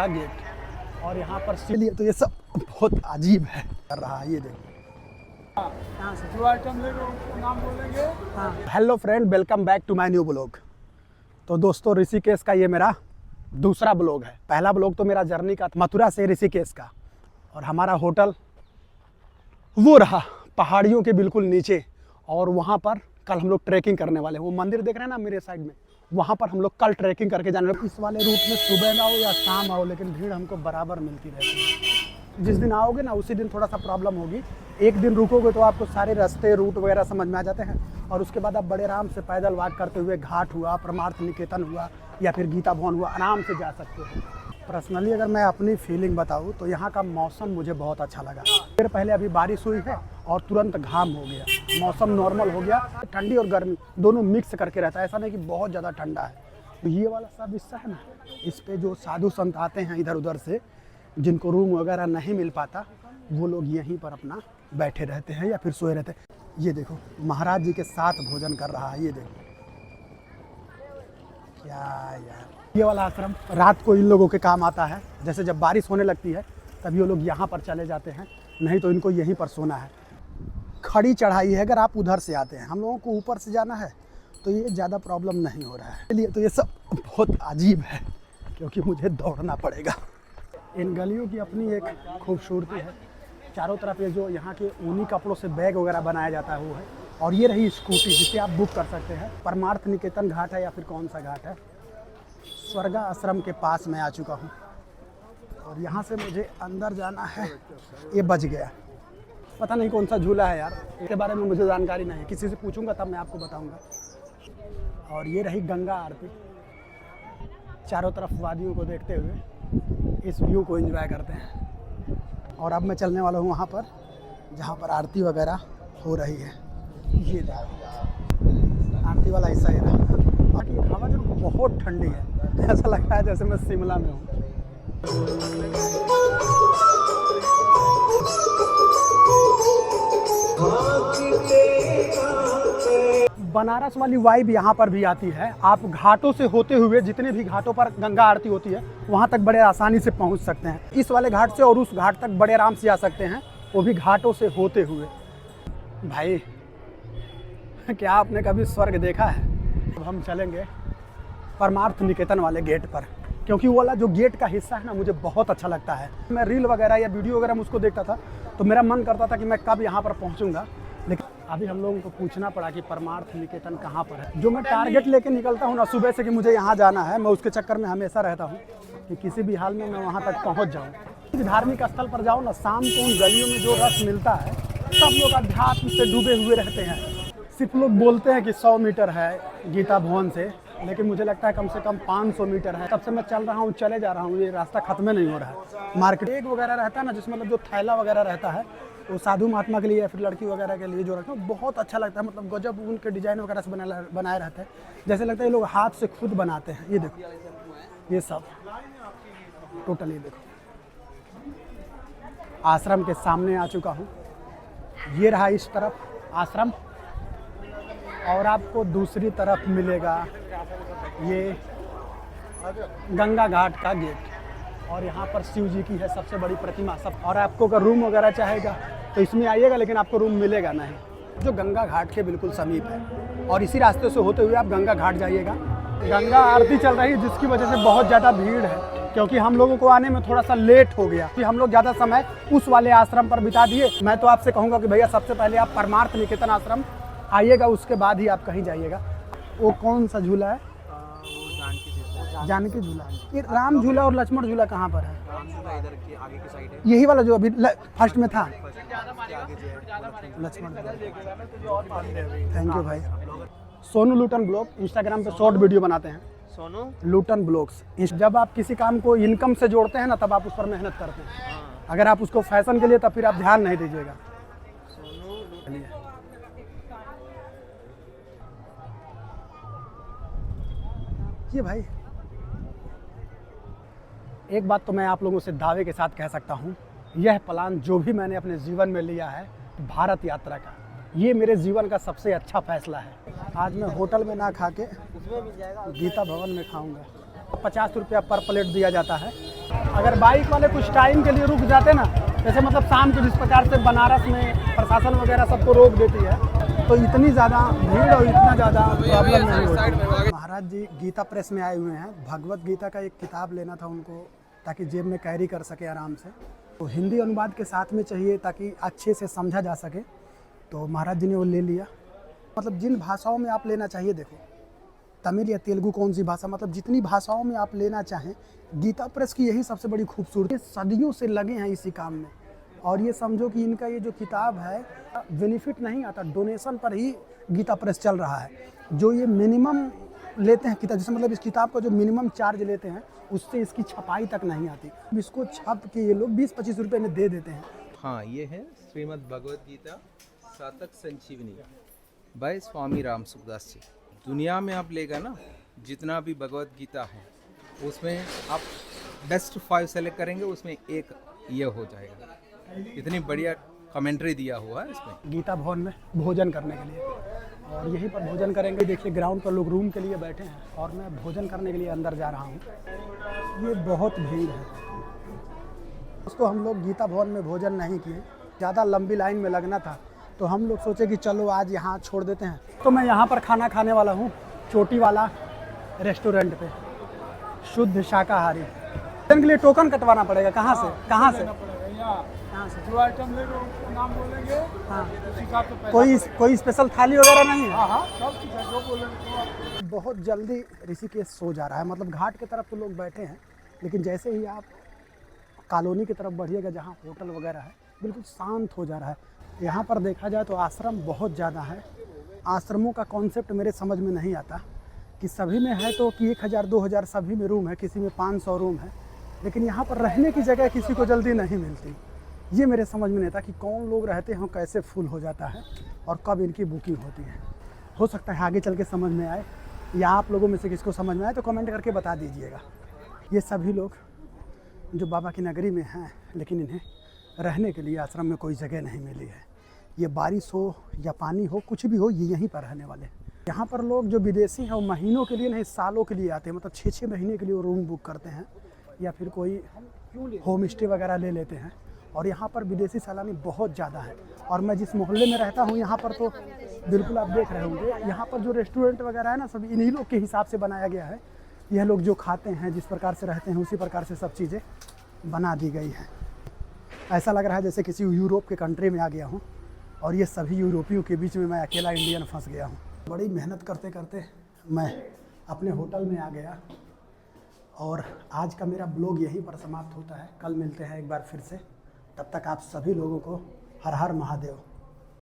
Gate और यहाँ पर लिए तो ये सब बहुत अजीब है कर रहा है। ये देखो जो आइटम लेंगे उसका नाम बोलेंगे। हाँ। Hello friend, welcome back to my new blog. तो दोस्तों, ऋषिकेश का ये मेरा दूसरा ब्लॉग है। पहला ब्लॉग तो मेरा जर्नी का मथुरा से ऋषिकेश का, और हमारा होटल वो रहा पहाड़ियों के बिल्कुल नीचे। और वहाँ पर कल हम लोग ट्रैकिंग करने वाले हैं। वो मंदिर देख रहे हैं ना मेरे साइड में, वहाँ पर हम लोग कल ट्रैकिंग करके जाने वाले। इस वाले रूट में सुबह ना हो या शाम आओ, लेकिन भीड़ हमको बराबर मिलती रहती है। जिस दिन आओगे ना उसी दिन थोड़ा सा प्रॉब्लम होगी। एक दिन रुकोगे तो आपको सारे रास्ते रूट वगैरह समझ में आ जाते हैं, और उसके बाद आप बड़े आराम से पैदल वॉक करते हुए घाट हुआ, परमार्थ निकेतन हुआ या फिर गीता भवन हुआ, आराम से जा सकते हो। पर्सनली अगर मैं अपनी फीलिंग बताऊँ तो यहाँ का मौसम मुझे बहुत अच्छा लगा। फिर पहले अभी बारिश हुई है और तुरंत घाम हो गया, मौसम नॉर्मल हो गया। ठंडी और गर्मी दोनों मिक्स करके रहता है, ऐसा नहीं कि बहुत ज़्यादा ठंडा है। तो ये वाला सब हिस्सा है ना, इस पे जो साधु संत आते हैं इधर उधर से, जिनको रूम वगैरह नहीं मिल पाता, वो लोग यहीं पर अपना बैठे रहते हैं या फिर सोए रहते हैं। ये देखो महाराज जी के साथ भोजन कर रहा है। ये देखो क्या यार, ये वाला आश्रम रात को इन लोगों के काम आता है। जैसे जब बारिश होने लगती है तभी वो लोग यहाँ पर चले जाते हैं, नहीं तो इनको यहीं पर सोना है। खड़ी चढ़ाई है, अगर आप उधर से आते हैं, हम लोगों को ऊपर से जाना है तो ये ज़्यादा प्रॉब्लम नहीं हो रहा है। इसलिए तो ये सब बहुत अजीब है, क्योंकि मुझे दौड़ना पड़ेगा। इन गलियों की अपनी एक खूबसूरती है। चारों तरफ ये जो यहाँ के ऊनी कपड़ों से बैग वगैरह बनाया जाता है वो है। और ये रही स्कूटी जिसे आप बुक कर सकते हैं। परमार्थ निकेतन घाट है या फिर कौन सा घाट है, स्वर्गा आश्रम के पास मैं आ चुका हूँ। और यहाँ से मुझे अंदर जाना है। ये बच गया, पता नहीं कौन सा झूला है यार, इसके बारे में मुझे जानकारी नहीं है। किसी से पूछूंगा तब मैं आपको बताऊंगा। और ये रही गंगा आरती। चारों तरफ वादियों को देखते हुए इस व्यू को एंजॉय करते हैं। और अब मैं चलने वाला हूँ वहाँ पर जहाँ पर आरती वगैरह हो रही है। ये आरती वाला हिस्सा ये रहा। बाकी हवा जो बहुत ठंडी है, ऐसा लगता है जैसे मैं शिमला में हूँ। बनारस वाली वाइब यहाँ पर भी आती है। आप घाटों से होते हुए, जितने भी घाटों पर गंगा आरती होती है वहाँ तक बड़े आसानी से पहुँच सकते हैं। इस वाले घाट से और उस घाट तक बड़े आराम से जा सकते हैं, वो भी घाटों से होते हुए। भाई क्या आपने कभी स्वर्ग देखा है? अब हम चलेंगे परमार्थ निकेतन वाले गेट पर, क्योंकि वो वाला जो गेट का हिस्सा है ना मुझे बहुत अच्छा लगता है। मैं रील वगैरह या वीडियो वगैरह मुझको देखता था तो मेरा मन करता था कि मैं कब यहाँ पर पहुँचूँगा, लेकिन अभी हम लोगों को पूछना पड़ा कि परमार्थ निकेतन कहाँ पर है। जो मैं टारगेट लेके निकलता हूँ ना सुबह से कि मुझे यहाँ जाना है, मैं उसके चक्कर में हमेशा रहता हूँ कि किसी भी हाल में मैं वहाँ तक पहुँच जाऊँ। धार्मिक स्थल पर जाओ ना, शाम को उन गलियों में जो रस मिलता है, सब लोग अध्यात्म से डूबे हुए रहते हैं। सिर्फ लोग बोलते हैं कि 100 मीटर है गीता भवन से, लेकिन मुझे लगता है कम से कम 500 मीटर है। तब से मैं चल रहा हूँ, चले जा रहा हूँ, ये रास्ता खत्म नहीं हो रहा है। मार्केट एक वगैरह रहता है ना, जिसमें मतलब जो थैला वगैरह रहता है वो साधु महात्मा के लिए या फिर लड़की वगैरह के लिए जो रखते हैं, बहुत अच्छा लगता है। मतलब गजब उनके डिजाइन वगैरह से बनाए रहते हैं, जैसे लगता है ये लोग हाथ से खुद बनाते हैं। ये देखो ये सब टोटल। ये देखो आश्रम के सामने आ चुका हूँ। ये रहा इस तरफ आश्रम, और आपको दूसरी तरफ मिलेगा ये गंगा घाट का गेट। और यहाँ पर शिव जी की है सबसे बड़ी प्रतिमा सब। और आपको अगर रूम वगैरह चाहेगा तो इसमें आइएगा, लेकिन आपको रूम मिलेगा नहीं। जो गंगा घाट के बिल्कुल समीप है, और इसी रास्ते से होते हुए आप गंगा घाट जाइएगा। गंगा आरती चल रही है, जिसकी वजह से बहुत ज़्यादा भीड़ है, क्योंकि हम लोगों को आने में थोड़ा सा लेट हो गया कि हम लोग ज़्यादा समय उस वाले आश्रम पर बिता दिए। मैं तो आपसे कहूँगा कि भैया सबसे पहले आप परमार्थ निकेतन आश्रम आइएगा, उसके बाद ही आप कहीं जाइएगा। वो कौन सा झूला है? जानकी झूला। ये राम झूला और लक्ष्मण झूला कहाँ पर है? राम झूला इधर के आगे की साइड है। यही वाला जो अभी फर्स्ट में था, लक्ष्मण। थैंक यू भाई। सोनू लूटन ब्लॉग इंस्टाग्राम पे शॉर्ट वीडियो बनाते हैं। सोनू लूटन ब्लॉग्स। जब आप किसी काम को इनकम से जोड़ते हैं ना, तब आप उस पर मेहनत करते हैं। अगर आप उसको फैशन के लिए, तब फिर आप ध्यान नहीं दीजिएगा। ये भाई एक बात तो मैं आप लोगों से दावे के साथ कह सकता हूँ, यह प्लान जो भी मैंने अपने जीवन में लिया है भारत यात्रा का, ये मेरे जीवन का सबसे अच्छा फैसला है। आज मैं होटल में ना खा के गीता भवन में खाऊंगा। 50 रुपया पर प्लेट दिया जाता है, अगर बाइक वाले कुछ टाइम के लिए रुक जाते ना, जैसे मतलब शाम को जिस प्रकार से बनारस में प्रशासन वगैरह सबको रोक देती है, तो इतनी ज़्यादा भीड़ और इतना ज़्यादा प्रॉब्लम नहीं होती। महाराज जी गीता प्रेस में आए हुए हैं, भगवत गीता का एक किताब लेना था उनको ताकि जेब में कैरी कर सके आराम से। तो हिंदी अनुवाद के साथ में चाहिए ताकि अच्छे से समझा जा सके, तो महाराज जी ने वो ले लिया। मतलब जिन भाषाओं में आप लेना चाहिए, देखो तमिल या तेलुगु कौन सी भाषा, मतलब जितनी भाषाओं में आप लेना चाहें, गीता प्रेस की यही सबसे बड़ी खूबसूरती। सदियों से लगे हैं इसी काम में, और ये समझो कि इनका ये जो किताब है बेनिफिट नहीं आता, डोनेशन पर ही गीता प्रेस चल रहा है। जो ये मिनिमम लेते हैं किताब, जैसे मतलब इस किताब का जो मिनिमम चार्ज लेते हैं उससे इसकी छपाई तक नहीं आती। इसको छप के ये लोग 20-25 रुपये में दे देते हैं। हाँ, ये है श्रीमद् भगवद गीता सातक संजीवनी बाय स्वामी राम सुखदास जी। दुनिया में आप लेगा ना जितना भी भगवद गीता है, उसमें आप बेस्ट 5 सेलेक्ट करेंगे, उसमें एक ये हो जाएगा। इतनी बढ़िया कमेंट्री दिया हुआ है इसमें। गीता भवन में भोजन करने के लिए, और यहीं पर भोजन करेंगे। देखिए ग्राउंड पर लोग रूम के लिए बैठे हैं और मैं भोजन करने के लिए अंदर जा रहा हूँ। ये बहुत भीड़ है। उसको हम लोग गीता भवन में भोजन नहीं किए, ज़्यादा लंबी लाइन में लगना था, तो हम लोग सोचे कि चलो आज यहाँ छोड़ देते हैं। तो मैं यहाँ पर खाना खाने वाला हूँ, चोटी वाला रेस्टोरेंट पे, शुद्ध शाकाहारी। के लिए टोकन कटवाना पड़ेगा। कहाँ से कहाँ से? यहाँ से जो आइटम लेंगे उसका नाम बोलेंगे। हाँ, उस हिसाब से कोई स्पेशल थाली वगैरह नहीं है? हाँ सब कुछ है, जो बोलेंगे। बहुत जल्दी ऋषिकेश सो जा रहा है। मतलब घाट की तरफ तो लोग बैठे हैं, लेकिन जैसे ही आप कॉलोनी की तरफ बढ़िएगा जहाँ होटल वगैरह है, बिल्कुल शांत हो जा रहा है। यहाँ पर देखा जाए तो आश्रम बहुत ज़्यादा है। आश्रमों का कॉन्सेप्ट मेरे समझ में नहीं आता कि सभी में है तो कि 1000-2000 सभी में रूम है, किसी में 500 रूम है, लेकिन यहाँ पर रहने की जगह किसी को जल्दी नहीं मिलती। ये मेरे समझ में नहीं था कि कौन लोग रहते हैं, कैसे फुल हो जाता है और कब इनकी बुकिंग होती है। हो सकता है आगे चल के समझ में आए, या आप लोगों में से किसको समझ में आए तो कमेंट करके बता दीजिएगा। ये सभी लोग जो बाबा की नगरी में हैं, लेकिन इन्हें रहने के लिए आश्रम में कोई जगह नहीं मिली है। ये बारिश हो या पानी हो, कुछ भी हो, ये यहीं पर रहने वाले। यहाँ पर लोग जो विदेशी हैं वो महीनों के लिए नहीं, सालों के लिए आते हैं। मतलब 6-6 महीने के लिए वो रूम बुक करते हैं या फिर कोई होम स्टे वगैरह ले लेते हैं। और यहाँ पर विदेशी सैलानी बहुत ज़्यादा है। और मैं जिस मोहल्ले में रहता हूँ यहाँ पर तो बिल्कुल आप देख रहे होंगे, यहाँ पर जो रेस्टोरेंट वगैरह है ना, सब इन्हीं लोग के हिसाब से बनाया गया है। यह लोग जो खाते हैं, जिस प्रकार से रहते हैं, उसी प्रकार से सब चीज़ें बना दी गई हैं। ऐसा लग रहा है जैसे किसी यूरोप के कंट्री में आ गया हूँ, और ये सभी यूरोपियों के बीच में मैं अकेला इंडियन फंस गया हूँ। बड़ी मेहनत करते करते मैं अपने होटल में आ गया, और आज का मेरा ब्लॉग यहीं पर समाप्त होता है। कल मिलते हैं एक बार फिर से। तब तक आप सभी लोगों को हर हर महादेव।